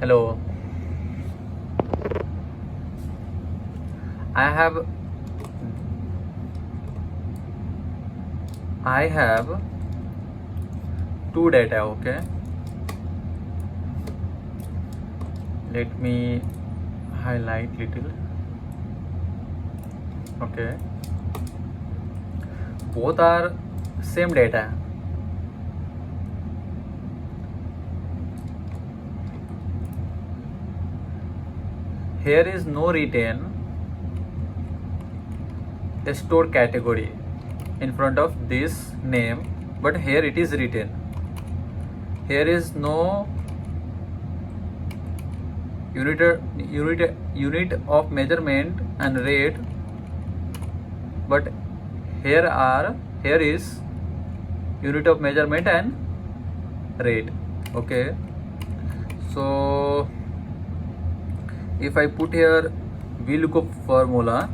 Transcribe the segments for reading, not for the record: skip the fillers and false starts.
Hello. I have two data. Okay, let me highlight little. Okay, both are same data. Here is no retain a stored category in front of this name, but here it is written. Here is no unit of measurement and rate, but here is unit of measurement and rate. Okay, so if I put here VLOOKUP formula,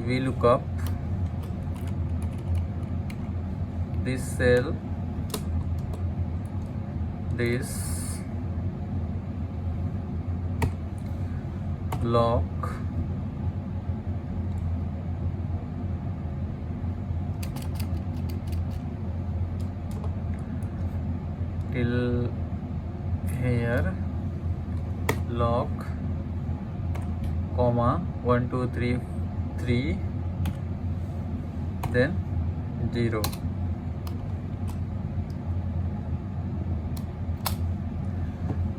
VLOOKUP this cell, this lock, till here, lock, comma 1 2 3 3, then 0.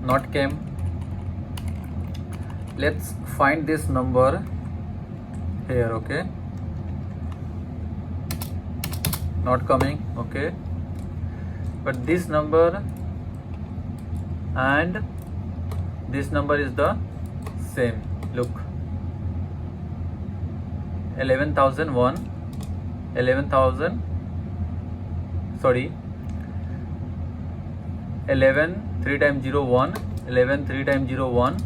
Not came. Let's find this number here. Okay, not coming. Okay, but this number and this number is the same. Look, 11,001, 11,000, sorry, 11 3 times 0 1, 11 3 times 0 1,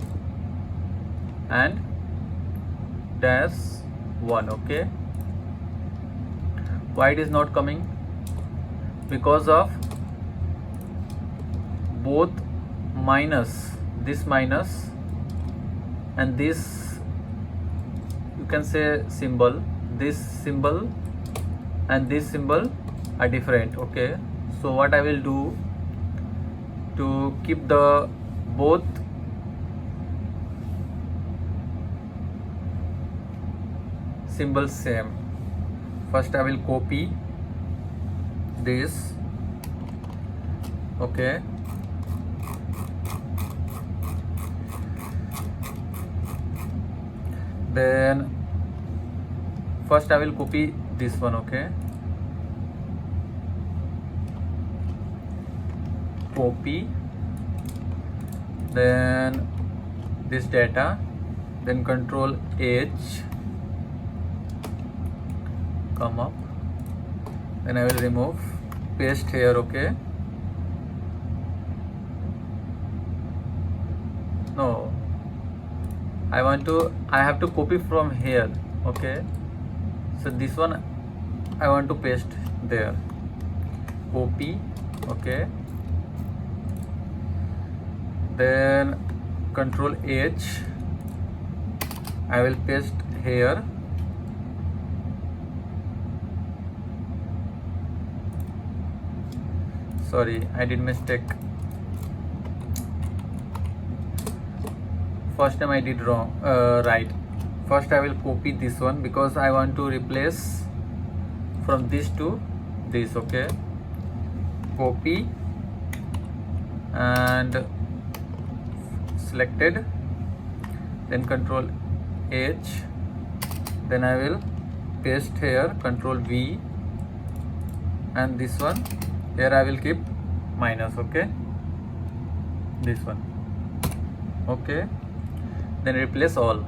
and dash 1. Okay, why it is not coming? Because of both minus, this minus and this, you can say symbol, this symbol and this symbol are different. Okay, so what I will do to keep the both symbols same, first I will copy this. Okay, then first I will copy this one. Okay, copy, then this data, then control H, come up, then I will remove, paste here. Okay, no, I have to copy from here. Okay, so this one I want to paste there, copy. Okay, then control H, I will paste here. Sorry, I did mistake. First time I did wrong. Right. First I will copy this one because I want to replace from this to this. Okay, copy and selected, then control H, then I will paste here, control V, and this one here I will keep minus. Okay, this one. Okay, then replace all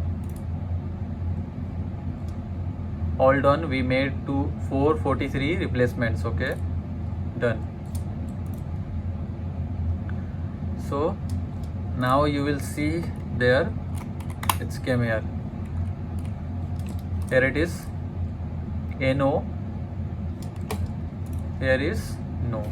done. We made 443 replacements. Okay, done. So now you will see there it's came here. Here it is NO, here is no.